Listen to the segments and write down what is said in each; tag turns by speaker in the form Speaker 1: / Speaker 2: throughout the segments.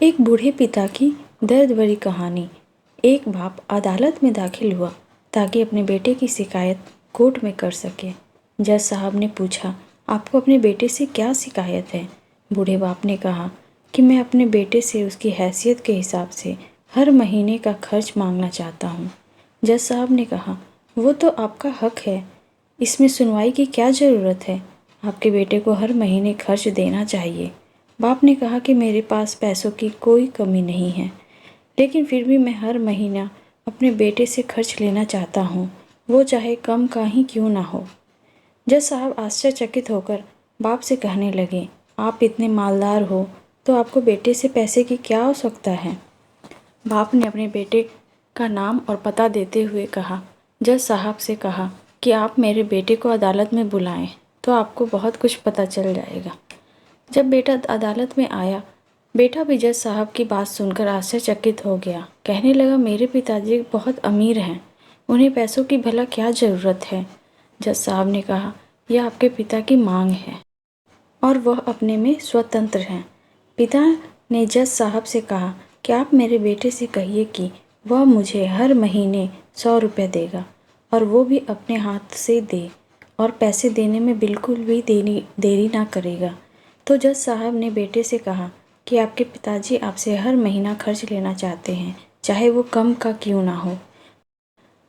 Speaker 1: एक बूढ़े पिता की दर्द भरी कहानी। एक बाप अदालत में दाखिल हुआ ताकि अपने बेटे की शिकायत कोर्ट में कर सके। जज साहब ने पूछा, आपको अपने बेटे से क्या शिकायत है? बूढ़े बाप ने कहा कि मैं अपने बेटे से उसकी हैसियत के हिसाब से हर महीने का खर्च मांगना चाहता हूँ। जज साहब ने कहा, वो तो आपका हक है, इसमें सुनवाई की क्या ज़रूरत है? आपके बेटे को हर महीने खर्च देना चाहिए। बाप ने कहा कि मेरे पास पैसों की कोई कमी नहीं है, लेकिन फिर भी मैं हर महीना अपने बेटे से खर्च लेना चाहता हूँ, वो चाहे कम का ही क्यों ना हो। जज साहब आश्चर्यचकित होकर बाप से कहने लगे, आप इतने मालदार हो तो आपको बेटे से पैसे की क्या आवश्यकता है? बाप ने अपने बेटे का नाम और पता देते हुए कहा, जज साहब से कहा कि आप मेरे बेटे को अदालत में बुलाएं तो आपको बहुत कुछ पता चल जाएगा। जब बेटा अदालत में आया, बेटा भी जज साहब की बात सुनकर आश्चर्यचकित हो गया। कहने लगा, मेरे पिताजी बहुत अमीर हैं, उन्हें पैसों की भला क्या ज़रूरत है? जज साहब ने कहा, यह आपके पिता की मांग है और वह अपने में स्वतंत्र हैं। पिता ने जज साहब से कहा कि आप मेरे बेटे से कहिए कि वह मुझे हर महीने 100 रुपये देगा और वो भी अपने हाथ से दे और पैसे देने में बिल्कुल भी देरी ना करेगा। तो जज साहब ने बेटे से कहा कि आपके पिताजी आपसे हर महीना खर्च लेना चाहते हैं, चाहे वो कम का क्यों ना हो।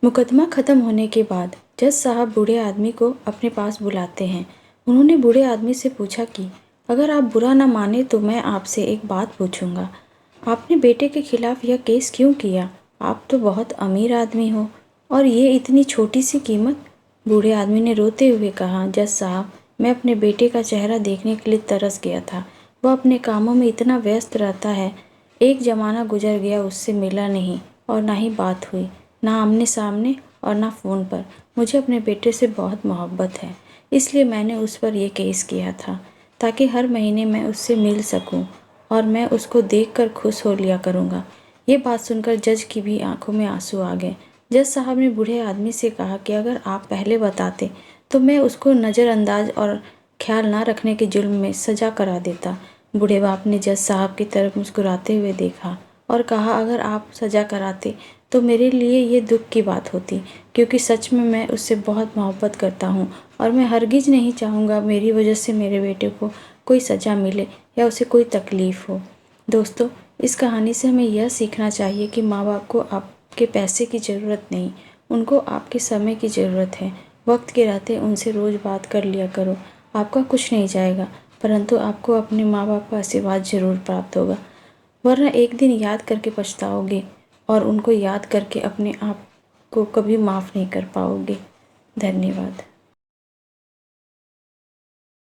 Speaker 1: मुकदमा ख़त्म होने के बाद जज साहब बूढ़े आदमी को अपने पास बुलाते हैं। उन्होंने बूढ़े आदमी से पूछा कि अगर आप बुरा ना माने तो मैं आपसे एक बात पूछूंगा। आपने बेटे के खिलाफ़ यह केस क्यों किया? आप तो बहुत अमीर आदमी हो और ये इतनी छोटी सी कीमत। बूढ़े आदमी ने रोते हुए कहा, जज साहब, मैं अपने बेटे का चेहरा देखने के लिए तरस गया था। वह अपने कामों में इतना व्यस्त रहता है, एक ज़माना गुजर गया उससे मिला नहीं और ना ही बात हुई, ना आमने सामने और ना फ़ोन पर। मुझे अपने बेटे से बहुत मोहब्बत है, इसलिए मैंने उस पर यह केस किया था ताकि हर महीने मैं उससे मिल सकूं और मैं उसको देखकर खुश हो लिया करूँगा। ये बात सुनकर जज की भी आंखों में आंसू आ गए। जज साहब ने बूढ़े आदमी से कहा कि अगर आप पहले बताते तो मैं उसको नज़रअंदाज और ख्याल ना रखने के जुर्म में सज़ा करा देता। बूढ़े बाप ने जज साहब की तरफ मुस्कुराते हुए देखा और कहा, अगर आप सज़ा कराते तो मेरे लिए ये दुख की बात होती, क्योंकि सच में मैं उससे बहुत मोहब्बत करता हूँ और मैं हरगिज़ नहीं चाहूँगा मेरी वजह से मेरे बेटे को कोई सज़ा मिले या उसे कोई तकलीफ़ हो। दोस्तों, इस कहानी से हमें यह सीखना चाहिए कि माँ बाप को आपके पैसे की ज़रूरत नहीं, उनको आपके समय की ज़रूरत है। वक्त के रहते उनसे रोज़ बात कर लिया करो। आपका कुछ नहीं जाएगा, परंतु आपको अपने माँ बाप का आशीर्वाद ज़रूर प्राप्त होगा, वरना एक दिन याद करके पछताओगे और उनको याद करके अपने आप को कभी माफ़ नहीं कर पाओगे। धन्यवाद।